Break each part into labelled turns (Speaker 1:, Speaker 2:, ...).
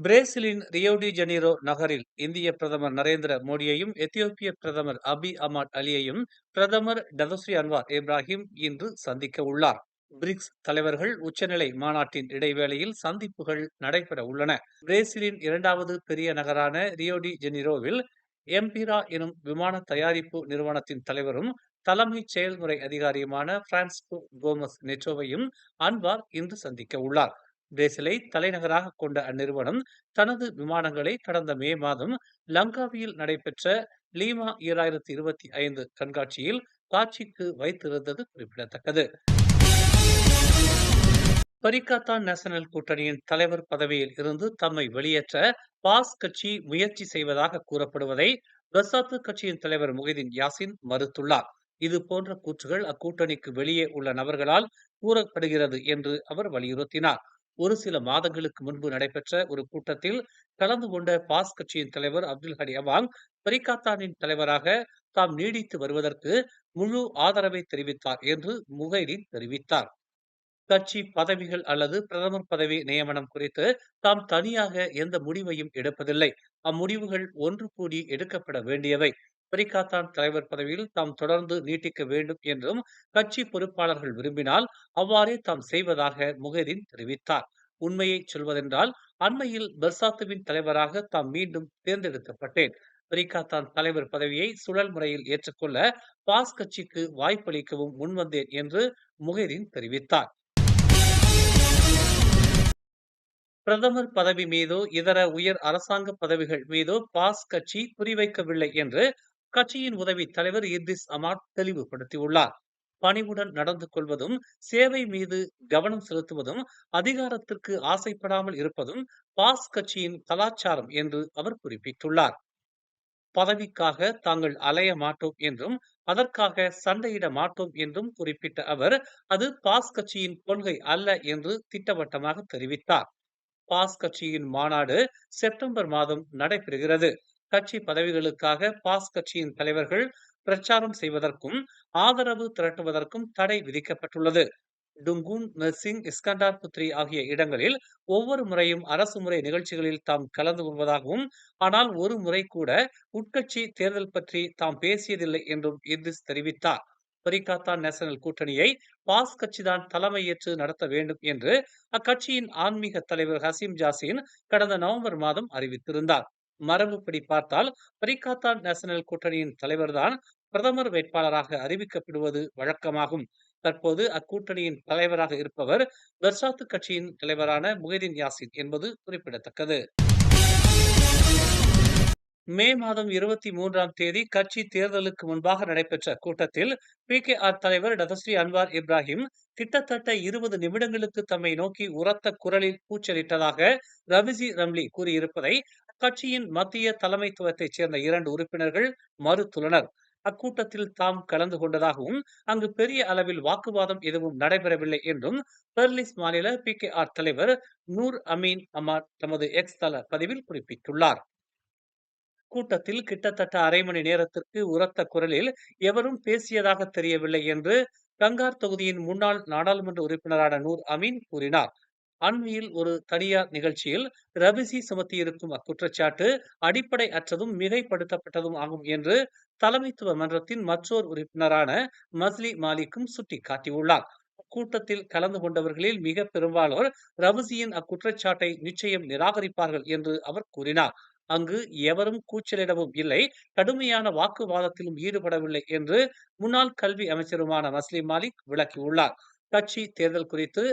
Speaker 1: பிரேசிலின் Rio de ஜனீரோ நகரில் இந்திய பிரதமர் நரேந்திர மோடியையும் எத்தியோப்பிய பிரதமர் அபி அஹ்மத் அலியையும் பிரதமர் டதஸ்ரீ அன்வார் இப்ராஹிம் இன்று சந்திக்க உள்ளார். பிரிக்ஸ் தலைவர்கள் உச்சநிலை மாநாட்டின் இடைவேளையில் சந்திப்புகள் நடைபெற உள்ளன. பிரேசிலின் இரண்டாவது பெரிய நகரான ரியோ டி ஜெனிரோவில் எம்பிரா எனும் விமான தயாரிப்பு நிறுவனத்தின் தலைவரும் தலைமை செயல்முறை அதிகாரியுமான பிரான்ஸ்கோ கோமஸ் நெட்டோவையும் அன்வார் இன்று சந்திக்க உள்ளார். பிரேசிலை தலைநகராக கொண்ட அந்நிறுவனம் தனது விமானங்களை கடந்த மே மாதம் லங்காவியில் நடைபெற்ற லீமா 2025 கண்காட்சியில் காட்சிக்கு வைத்திருந்தது குறிப்பிடத்தக்கது. பரிகாத்தான் நேஷனல் கூட்டணியின் தலைவர் பதவியில் இருந்து தம்மை வெளியேற்ற பாஸ் கட்சி முயற்சி செய்வதாக கூறப்படுவதை பர்சாத்து கட்சியின் தலைவர் முகைதீன் யாசின் மறுத்துள்ளார். இது போன்ற கூற்றுகள் அக்கூட்டணிக்கு வெளியே உள்ள நபர்களால் கூறப்படுகிறது என்று அவர் வலியுறுத்தினார். ஒரு சில மாதங்களுக்கு முன்பு நடைபெற்ற ஒரு கூட்டத்தில் கலந்து கொண்ட பாஸ் கட்சியின் தலைவர் அப்துல் ஹடி அவாங் பரிகாத்தானின் தலைவராக தாம் நீடித்து வருவதற்கு முழு ஆதரவை தெரிவித்தார் என்று முகைதீன் தெரிவித்தார். கட்சி பதவிகள் அல்லது பிரதமர் பதவி நியமனம் குறித்து தாம் தனியாக எந்த முடிவையும் எடுப்பதில்லை. அம்முடிவுகள் ஒன்று கூடி எடுக்கப்பட வேண்டியவை. பரிகாத்தான் தலைவர் பதவியில் தாம் தொடர்ந்து நீட்டிக்க வேண்டும் என்றும் கட்சி பொறுப்பாளர்கள் விரும்பினால் அவ்வாறே தாம் செய்வதாக முகைதீன் தெரிவித்தார். உண்மையை சொல்வதென்றால் அண்மையில் பர்சாத்துவின் தலைவராக தாம் மீண்டும் தேர்ந்தெடுக்கப்பட்டேன். பரிகாத்தான் தலைவர் பதவியை சுழல் முறையில் ஏற்றுக்கொள்ள பாஸ் கட்சிக்கு வாய்ப்பளிக்கவும் முன்வந்தேன் என்று முகைதீன் தெரிவித்தார். பிரதமர் பதவி மீதோ இதர உயர் அரசாங்க பதவிகள் மீதோ பாஸ் கட்சி குறிவைக்கவில்லை என்று கட்சியின் உதவி தலைவர் இத்ரிஸ் அமாட் தெளிவுபடுத்தியுள்ளார். பணிவுடன் நடந்து கொள்வதும் சேவை மீது கவனம் செலுத்துவதும் அதிகாரத்திற்கு ஆசைப்படாமல் இருப்பதும் பாஸ் கட்சியின் கலாச்சாரம் என்று அவர் குறிப்பிட்டுள்ளார். பதவிக்காக தாங்கள் அலைய மாட்டோம் என்றும் அதற்காக சண்டையிட மாட்டோம் என்றும் குறிப்பிட்ட அவர் அது பாஸ் கட்சியின் கொள்கை அல்ல என்று திட்டவட்டமாக தெரிவித்தார். பாஸ் கட்சியின் மாநாடு செப்டம்பர் மாதம் நடைபெறுகிறது. கட்சி பதவிகளுக்காக பாஸ் கட்சியின் தலைவர்கள் பிரச்சாரம் செய்வதற்கும் ஆதரவு திரட்டுவதற்கும் தடை விதிக்கப்பட்டுள்ளது. டுங்கூன், மெர்சிங், இஸ்கண்டார் புத்ரி ஆகிய இடங்களில் ஒவ்வொரு முறையும் அரசு முறை நிகழ்ச்சிகளில் தாம் கலந்து கொள்வதாகவும் ஆனால் ஒரு முறை கூட உட்கட்சி தேர்தல் பற்றி தாம் பேசியதில்லை என்றும் இத்ரிஸ் தெரிவித்தார். பரிகாத்தான் நேஷனல் கூட்டணியை பாஸ் கட்சிதான் தலைமையேற்று நடத்த வேண்டும் என்று அக்கட்சியின் ஆன்மீக தலைவர் ஹசீம் ஜாசின் கடந்த நவம்பர் மாதம் அறிவித்திருந்தார். மரபுப்படி பார்த்தால் பரிகாத்தான் நேஷனல் கூட்டணியின் தலைவர்தான் பிரதமர் வேட்பாளராக அறிவிக்கப்படுவது வழக்கமாகும். தற்போது அக்கூட்டணியின் தலைவராக இருப்பவர் பர்சாத்து கட்சியின் தலைவரான முகைதீன் யாசின் என்பது குறிப்பிடத்தக்கது. மே மாதம் 23ஆம் தேதி கட்சி தேர்தலுக்கு முன்பாக நடைபெற்ற கூட்டத்தில் PKR தலைவர் டதஸ்ரீ அன்வார் இப்ராஹிம் கிட்டத்தட்ட 20 நிமிடங்களுக்கு தம்மை நோக்கி உரத்த குரலில் கூச்சலிட்டதாக ரவிசி ரம்லி கூறியிருப்பதை அக்கட்சியின் மத்திய தலைமைத்துவத்தைச் சேர்ந்த 2 உறுப்பினர்கள் மறுத்துள்ளனர். அக்கூட்டத்தில் தாம் கலந்து கொண்டதாகவும் அங்கு பெரிய அளவில் வாக்குவாதம் எதுவும் நடைபெறவில்லை என்றும் பெர்லிஸ் மாநில PKR தலைவர் நூர் அமீன் அமாட் தமது எக்ஸ் தள பதிவில் குறிப்பிட்டுள்ளார். கூட்டத்தில் கிட்டத்தட்ட அரை மணி நேரத்திற்கு உரத்த குரலில் எவரும் பேசியதாக தெரியவில்லை என்று கங்கார் தொகுதியின் முன்னாள் நாடாளுமன்ற உறுப்பினரான நூர் அமீன் கூறினார். அண்மையில் ஒரு தனியார் நிகழ்ச்சியில் ரபிசி சுமத்தியிருக்கும் அக்குற்றச்சாட்டு அடிப்படை அற்றதும் மிகைப்படுத்தப்பட்டதும் ஆகும் என்று தலைமைத்துவ மன்றத்தின் மற்றொரு உறுப்பினரான மஸ்லி மாலிக்கும் சுட்டிக்காட்டியுள்ளார். கூட்டத்தில் கலந்து கொண்டவர்களில் மிக பெரும்பாலோர் ரபிசியின் அக்குற்றச்சாட்டை நிச்சயம் நிராகரிப்பார்கள் என்று அவர் கூறினார். அங்கு எவரும் கூச்சலிடவும் இல்லை, கடுமையான வாக்குவாதத்திலும் ஈடுபடவில்லை என்று முன்னாள் கல்வி அமைச்சருமான மஸ்லி மாலிக் விளக்கியுள்ளார். கட்சி தேர்தல் குறித்து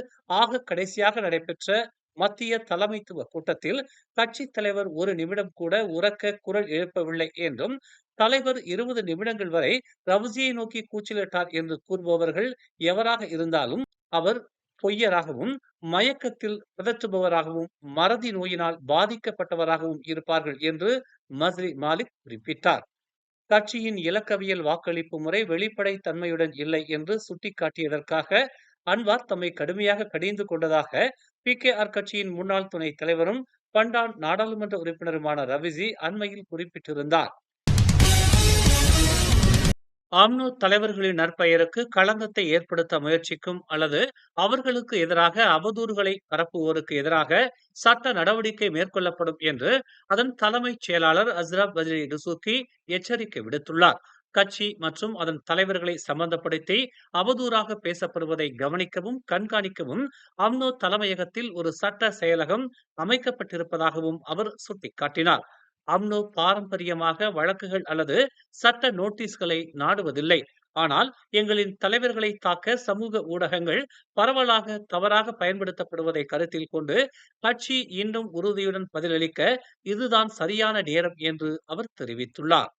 Speaker 1: ஆக கடைசியாக நடைபெற்ற மத்திய தலைமைத்துவ கூட்டத்தில் கட்சி தலைவர் ஒரு நிமிடம் கூட உரக்க குரல் எழுப்பவில்லை என்றும் தலைவர் 20 நிமிடங்கள் வரை ரவுசியை நோக்கி கூச்சலிட்டார் என்று கூறுபவர்கள் எவராக இருந்தாலும் அவர் பொய்யராகவும் மயக்கத்தில் பிதற்றுபவராகவும் மறதி நோயினால் பாதிக்கப்பட்டவராகவும் இருப்பார்கள் என்று மஸ்லி மாலிக் குறிப்பிட்டார். கட்சியின் இலக்கவியல் வாக்களிப்பு முறை வெளிப்படை தன்மையுடன் இல்லை என்று சுட்டிக்காட்டியதற்காக அன்வார் தம்மை கடுமையாக கடிந்து கொண்டதாக PKR கட்சியின் முன்னாள் துணை தலைவரும் பண்டான் நாடாளுமன்ற உறுப்பினருமான ரவிசி அண்மையில் குறிப்பிட்டிருந்தார். அம்னோ தலைவர்களின் நற்பெயருக்கு களங்கத்தை ஏற்படுத்த முயற்சிக்கும் அல்லது அவர்களுக்கு எதிராக அவதூறுகளை பரப்புவோருக்கு எதிராக சட்ட நடவடிக்கை மேற்கொள்ளப்படும் என்று அதன் தலைமைச் செயலாளர் அஸ்ராப் பஜ்ரி டுசூக்கி எச்சரிக்கை விடுத்துள்ளார். கட்சி மற்றும் அதன் தலைவர்களை சம்பந்தப்படுத்தி அவதூறாக பேசப்படுவதை கவனிக்கவும் கண்காணிக்கவும் அம்னோ தலைமையகத்தில் ஒரு சட்ட செயலகம் அமைக்கப்பட்டிருப்பதாகவும் அவர் சுட்டிக்காட்டினார். அம்னோ பாரம்பரியமாக வழக்குகள் அல்லது சட்ட நோட்டீஸ்களை நாடுவதில்லை. ஆனால் எங்களின் தலைவர்களை தாக்க சமூக ஊடகங்கள் பரவலாக தவறாக பயன்படுத்தப்படுவதை கருத்தில் கொண்டு கட்சி இன்னும் உறுதியுடன் பதிலளிக்க இதுதான் சரியான நேரம் என்று அவர் தெரிவித்துள்ளார்.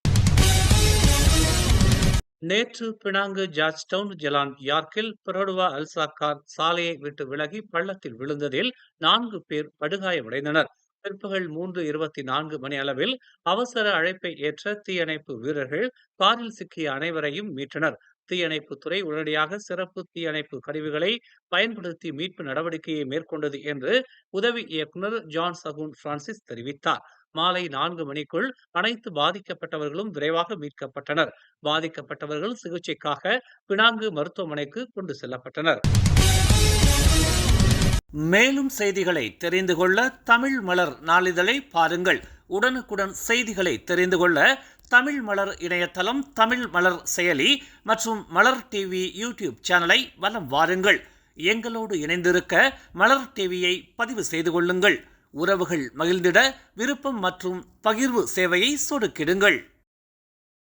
Speaker 1: நேற்று பினாங்கு ஜார்ஜ்டவுன் ஜெலான் யார்க்கில் பரோடுவா அல்சாக்கார் சாலையை விட்டு விலகி பள்ளத்தில் விழுந்ததில் 4 பேர் படுகாயமடைந்தனர். பிற்பகல் 3:24 மணி அளவில் அவசர அழைப்பை ஏற்ற தீயணைப்பு வீரர்கள் காரில் சிக்கிய அனைவரையும் மீட்டனர். தீயணைப்புத்துறை உடனடியாக சிறப்பு தீயணைப்பு கருவிகளை பயன்படுத்தி மீட்பு நடவடிக்கையை மேற்கொண்டது என்று உதவி இயக்குநர் ஜான் சகுன் பிரான்சிஸ் தெரிவித்தார். மாலை 4 மணிக்குள் அனைத்து பாதிக்கப்பட்டவர்களும் விரைவாக மீட்கப்பட்டனர். பாதிக்கப்பட்டவர்கள் சிகிச்சைக்காக பினாங்கு மருத்துவமனைக்கு கொண்டு செல்லப்பட்டனர். மேலும் செய்திகளை தெரிந்து கொள்ள தமிழ் மலர் நாளிதழை பாருங்கள். உடனுக்குடன் செய்திகளை தெரிந்து கொள்ள தமிழ் மலர் இணையதளம், தமிழ் மலர் செயலி மற்றும் மலர் டிவி யூடியூப் சேனலை வலம் வாருங்கள். எங்களோடு இணைந்திருக்க மலர் டிவியை பதிவு செய்து கொள்ளுங்கள். உறவுகள் மகிழ்ந்திட விருப்பம் மற்றும் பகிர்வு சேவையை சொடுக்கிடுங்கள்.